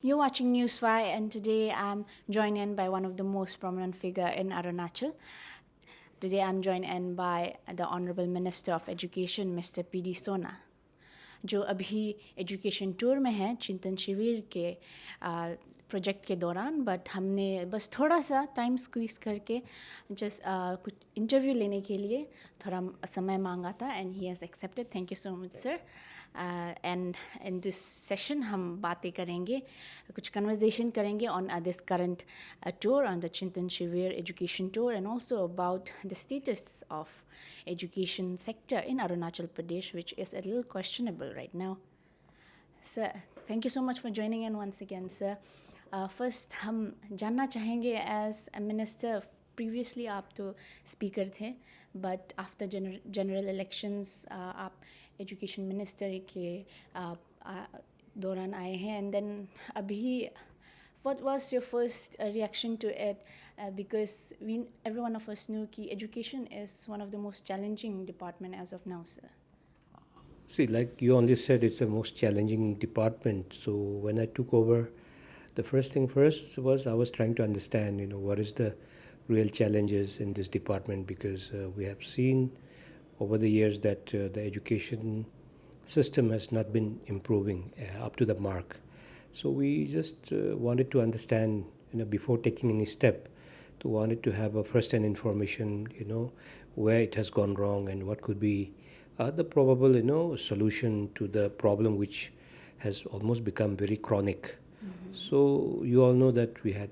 You're watching Newsfy, and today I'm joined in by one of the most prominent figure in Arunachal. Today I'm joined in by the Honorable Minister of Education, Mr. P D Sona, जो अभी education tour में है चिंतन शिविर के project के दौरान. But हमने बस थोड़ा सा टाइम स्क्वीज करके जस्ट कुछ इंटरव्यू लेने के लिए थोड़ा समय मांगा था, and he has accepted. Thank you so much sir. And in this session हम बातें करेंगे, कुछ कन्वर्जेशन करेंगे on this current tour on the Chintan Shivir education tour, and also about the status of education sector in Arunachal Pradesh, which is a little questionable right now. Sir, thank you so much for joining in once again, sir. First, हम जानना चाहेंगे as a minister. Previously आप तो speaker थे, but after general elections आप education minister के दौरान आए हैं, and then अभी what was your first reaction to it? Because every one of us knew that education is one of the most challenging department as of now, sir. See, like you only said, it's the most challenging department. So when I took over, the first thing first was I was trying to understand, what is the real challenges in this department, because we have seen over the years that the education system has not been improving up to the mark. So we just wanted to understand, before taking any step, wanted to have a first-hand information, where it has gone wrong and what could be the probable, solution to the problem which has almost become very chronic. So you all know that we had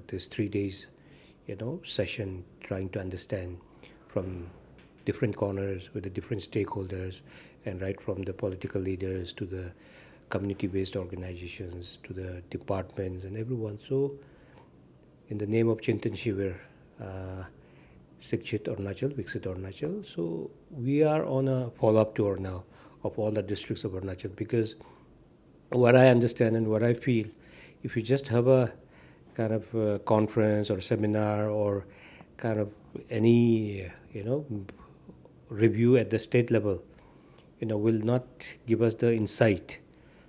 this 3 days, session trying to understand from different corners with the different stakeholders, and right from the political leaders to the community-based organizations to the departments and everyone. So in the name of Chintan Shivir, Sikshit Arunachal, Viksit Arunachal. So we are on a follow-up tour now of all the districts of Arunachal, because what I understand and what I feel, if you just have a kind of conference or seminar or kind of any, review at the state level, will not give us the insight.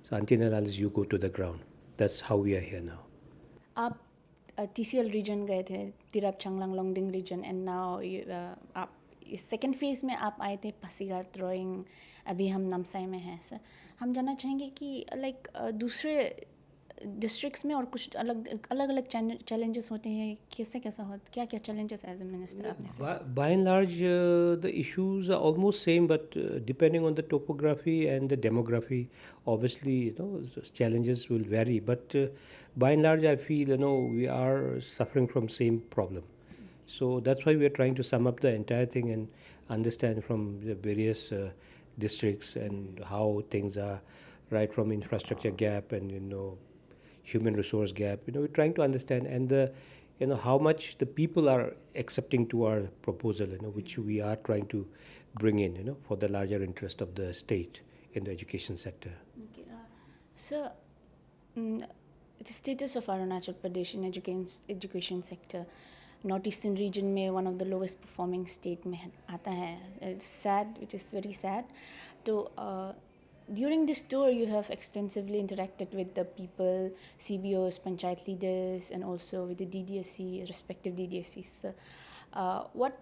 So until and unless you go to the ground, that's how we are here now. आप TCL region गए थे, Tirap Changlang Longding region, and now आप इस second phase में आप आए थे Pasighat rowing. अभी हम नमसाई में हैं सर. हम जानना चाहेंगे कि लाइक दूसरे डिस्ट्रिक्ट्स में और कुछ अलग अलग चैलेंजेस होते हैं, कैसा होता, क्या क्या चैलेंजेस एज ए मिनिस्टर आपने? By and large, the issues are almost same, but depending on the topography and the demography, obviously, challenges will vary. But by and large, I feel, we are suffering from same problem. So that's why we are trying to sum up the entire thing and understand from the various districts and how things are, right from infrastructure gap and human resource gap. We're trying to understand, and the how much the people are accepting to our proposal, which we are trying to bring in, for the larger interest of the state in the education sector. Okay, so the status of Arunachal Pradesh in education sector, north eastern region में one of the lowest performing state में आता है. It's sad, it is very sad. तो during this tour you have extensively interacted with the people, CBOs, panchayat leaders, and also with the DDSC, respective DDSCs. What,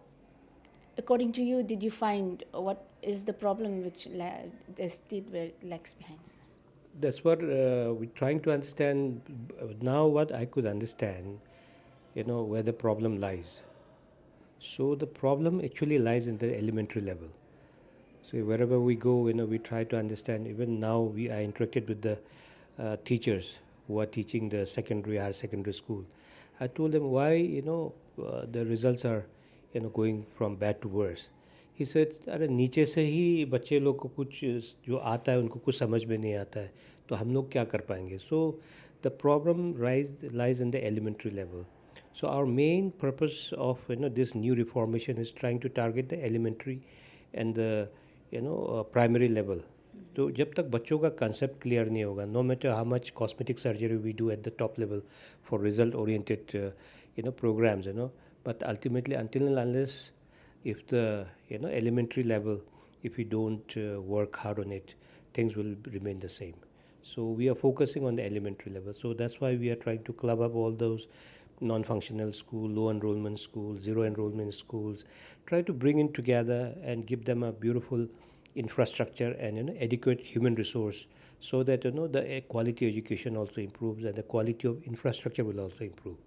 according to you, did you find? What is the problem which the state lags behind? That's what we're trying to understand now. What I could understand, where the problem lies. So the problem actually lies in the elementary level. So wherever we go, we try to understand. Even now, we are interacted with the teachers who are teaching the higher secondary school. I told them why, the results are, going from bad to worse. He said, अरे नीचे से ही बच्चे लोग को कुछ जो आता है उनको कुछ समझ में नहीं आता है, तो हम लोग क्या कर पाएंगे? So the problem lies in the elementary level. So our main purpose of this new reformation is trying to target the elementary and the primary level. तो जब तक बच्चों का concept clear नहीं होगा, no matter how much cosmetic surgery we do at the top level for result oriented programs, but ultimately until and unless if the elementary level, if we don't work hard on it, things will remain the same. So we are focusing on the elementary level. So that's why we are trying to club up all those non-functional school, low enrollment schools, zero enrollment schools, try to bring in together and give them a beautiful infrastructure and adequate human resource, so that the quality education also improves and the quality of infrastructure will also improve.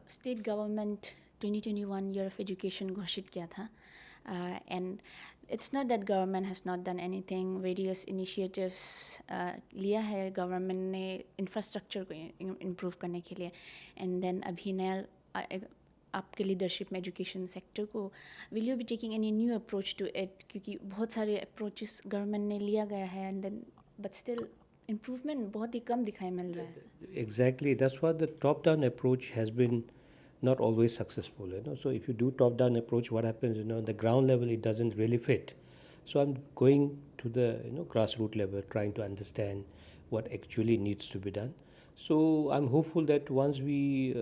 State government 2021 year of education घोषित किया था, and it's not that government has not done anything. Various initiatives लिया है government ने infrastructure को improve करने के लिए, and then अभी नया आपके leadership में education sector को will you be taking any new approach to it, क्योंकि बहुत सारे approaches government ने लिया गया है, and then but still improvement बहुत ही कम दिखाई मिल रहा है. Exactly, that's why the top-down approach has been not always successful. So if you do top-down approach, what happens? On the ground level, it doesn't really fit. So I'm going to the grassroots level, trying to understand what actually needs to be done. So I'm hopeful that once we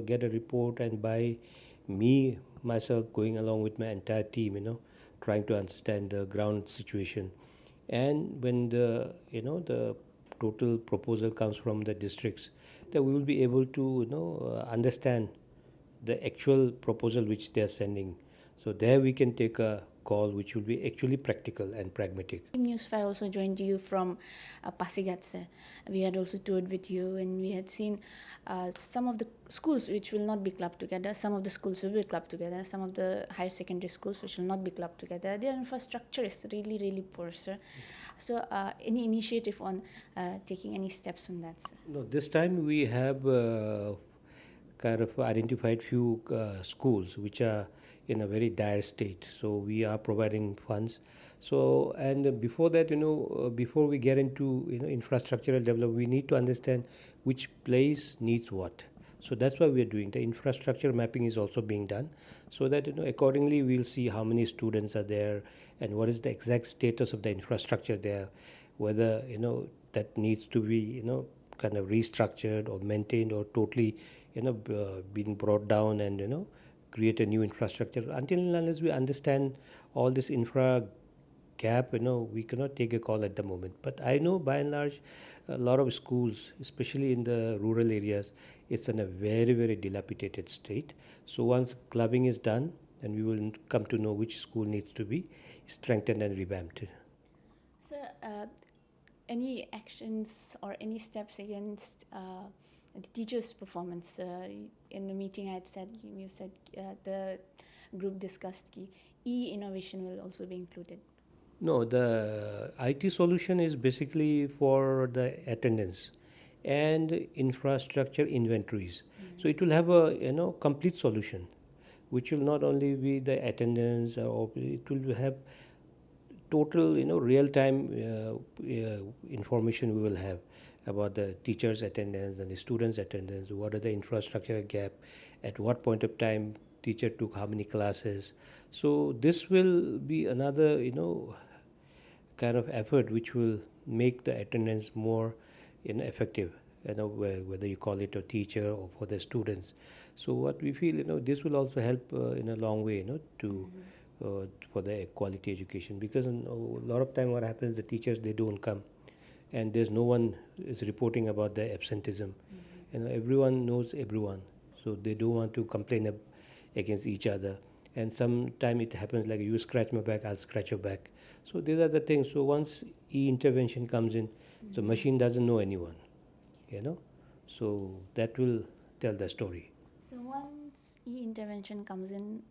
get a report, and by me myself going along with my entire team, trying to understand the ground situation, and when the total proposal comes from the districts, that we will be able to understand the actual proposal which they are sending. So there we can take a call which will be actually practical and pragmatic. News 5 also joined you from Pasigat, sir. We had also toured with you, and we had seen some of the schools which will not be clubbed together. Some of the schools will be clubbed together. Some of the higher secondary schools which will not be clubbed together. Their infrastructure is really, really poor, sir. So any initiative on taking any steps on that, sir? No, this time we have identified few schools which are in a very dire state. So we are providing funds. So, and before that, before we get into infrastructural development, we need to understand which place needs what. So that's why we are doing the infrastructure mapping is also being done, so that accordingly we'll see how many students are there and what is the exact status of the infrastructure there, whether that needs to be kind of restructured or maintained, or totally being brought down and create a new infrastructure. Until and unless we understand all this infra gap, we cannot take a call at the moment. But I know by and large, a lot of schools, especially in the rural areas, it's in a very, very dilapidated state. So once clubbing is done, then we will come to know which school needs to be strengthened and revamped. Sir, any actions or any steps against the teachers' performance? In the meeting I had said, you said the group discussed that e-innovation will also be included. No, the IT solution is basically for the attendance and infrastructure inventories. So it will have a complete solution, which will not only be the attendance, or it will have total real time information we will have about the teachers' attendance and the students' attendance. What are the infrastructure gap? At what point of time teacher took how many classes? So this will be another kind of effort which will make the attendance more effective, whether you call it a teacher or for the students. So what we feel, this will also help in a long way, to for the quality education, because a lot of time what happens, the teachers, they don't come, and there's no one is reporting about the absenteeism. Everyone knows everyone, so they don't want to complain against each other. And sometimes it happens like, you scratch my back, I'll scratch your back. So these are the things. So once e-intervention comes in, the machine doesn't know anyone, so that will tell the story. So once e-intervention comes in,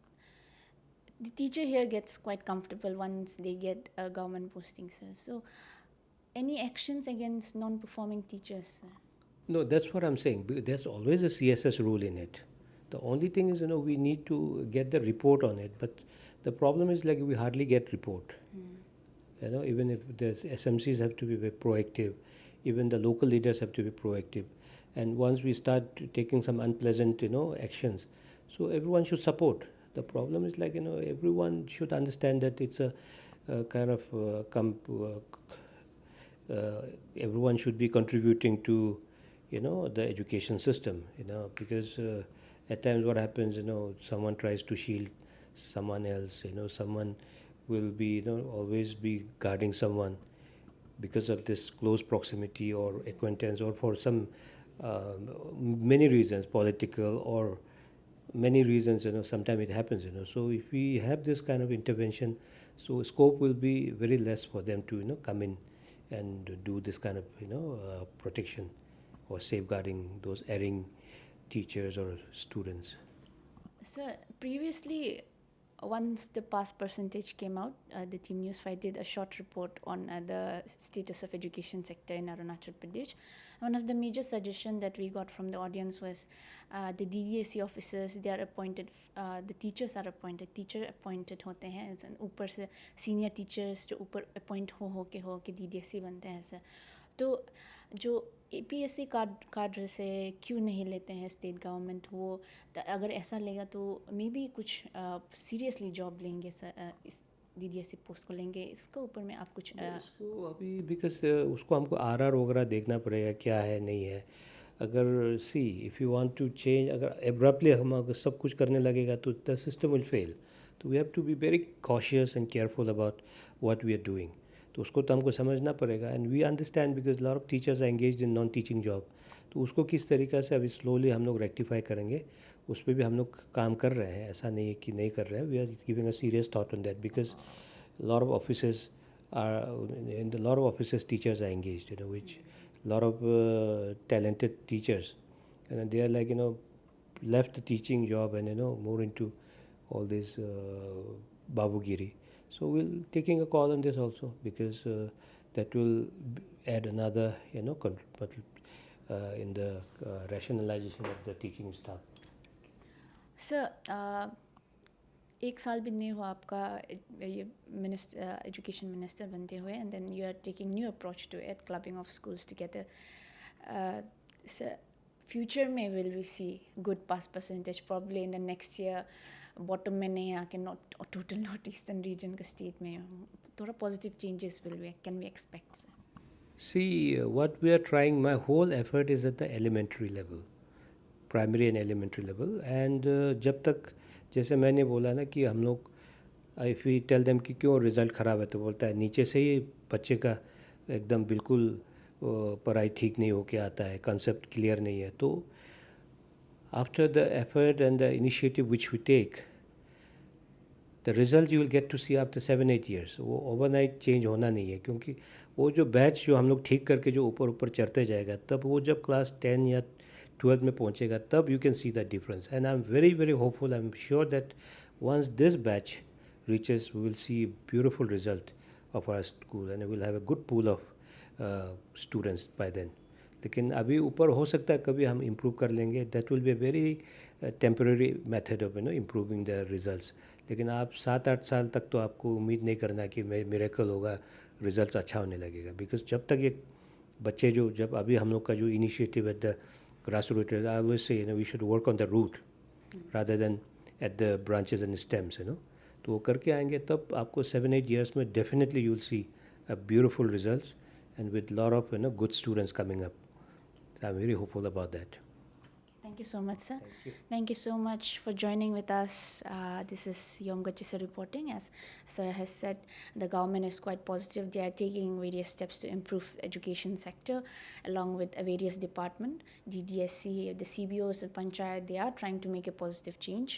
the teacher here gets quite comfortable once they get a government posting, sir. So any actions against non-performing teachers, sir? No, that's what I'm saying. There's always a CSS rule in it. The only thing is, we need to get the report on it. But the problem is, like, we hardly get report. Even if there's SMCs have to be very proactive, even the local leaders have to be proactive. And once we start taking some unpleasant, actions, so everyone should support. The problem is, like, everyone should understand that it's a kind of everyone should be contributing to the education system, because at times what happens, someone tries to shield someone else, someone will be always be guarding someone. because of this close proximity or acquaintance, or for some uh, many reasons, political or many reasons, sometimes it happens, so if we have this kind of intervention, so scope will be very less for them to come in and do this kind of protection or safeguarding those erring teachers or students. So previously, once the pass percentage came out, the Team News 5 did a short report on the status of education sector in Arunachal Pradesh. One of the major suggestions that we got from the audience was the DDSE officers, they are appointed, the teachers are appointed, teacher appointed होते हैं, and ऊपर से senior teachers जो ऊपर appoint हो के DDSE बनते हैं सर. तो जो APSC कार्ड से क्यों नहीं लेते हैं स्टेट गवर्नमेंट, वो अगर ऐसा लेगा तो मे बी कुछ सीरियसली जॉब लेंगे सर, इस DDSE पोस्ट को लेंगे, इसका ऊपर में आप कुछ उसको अभी बिकॉज उसको हमको RR वगैरह देखना पड़ेगा क्या है नहीं है. अगर see if you want to change, अगर एब्रप्टली हम अगर सब कुछ करने लगेगा तो द सिस्टम विल फेल. तो we have to be very cautious and careful about what we are doing. तो उसको तो हमको समझना पड़ेगा. And we understand because lot of teachers are engaged in non teaching job. तो उसको किस तरीक़ा से अभी स्लोली हम लोग रेक्टिफाई करेंगे, उस पर भी हम लोग काम कर रहे हैं. ऐसा नहीं है कि नहीं कर रहे हैं. We are giving a serious thought on that because lot of offices are in the lot of offices teachers are engaged, which lot of talented teachers, and they are like left the teaching job and more into all this babugiri. So we'll taking a call on this also because that will add another in the rationalization of the teaching staff. Sir एक साल भी नहीं हुआ आपका ये education minister बनते हुए, and then you are taking new approach to it, clubbing of schools together. Future में will we see good pass percentage probably in the next year, bottom में नहीं आके not total north eastern region का state में थोड़ा positive changes can we expect? See, what we are trying, my whole effort is at the elementary level, primary and elementary level. And जब तक जैसे मैंने बोला ना कि हम लोग इफ़ वी टेल देम कि क्यों रिज़ल्ट ख़राब है, तो बोलता है नीचे से ही बच्चे का एकदम बिल्कुल पढ़ाई ठीक नहीं होके आता है, कंसेप्ट क्लियर नहीं है. तो after the effort and the initiative which we take, the result you will get to see after 7-8 years. वो ओवरनाइट चेंज होना नहीं है, क्योंकि वो जो बैच जो हम लोग ठीक करके जो ऊपर ऊपर चढ़ते जाएगा, तब वो जब क्लास 10 या 12 में पहुंचेगा, तब you can see the difference. And I am very very hopeful, I am sure that once this batch reaches we will see beautiful result of our school and will have a good pool of students by then. लेकिन अभी ऊपर हो सकता है कभी हम improve कर लेंगे. That will be a very temporary method of improving the results. लेकिन आप 7-8 साल तक तो आपको उम्मीद नहीं करना कि मिरेकल होगा, रिजल्ट्स अच्छा होने लगेगा. बिकॉज जब तक ये बच्चे जो जब अभी हम लोग का जो initiative at the grassroots, I always say we should work on the root rather than at the branches and stems. तो वो करके आएंगे तब आपको 7-8 years में definitely you will see a beautiful results and with lot of good students coming up. So I'm very hopeful about that. Thank you so much, sir. Thank you so much for joining with us. This is Yom Gachisa reporting. As sir has said, the government is quite positive. They are taking various steps to improve the education sector along with various departments. DDSC, the CBOs, the Panchayat, they are trying to make a positive change.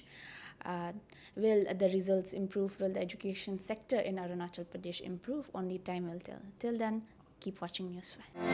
Will the results improve? Will the education sector in Arunachal Pradesh improve? Only time will tell. Till then, keep watching News 5.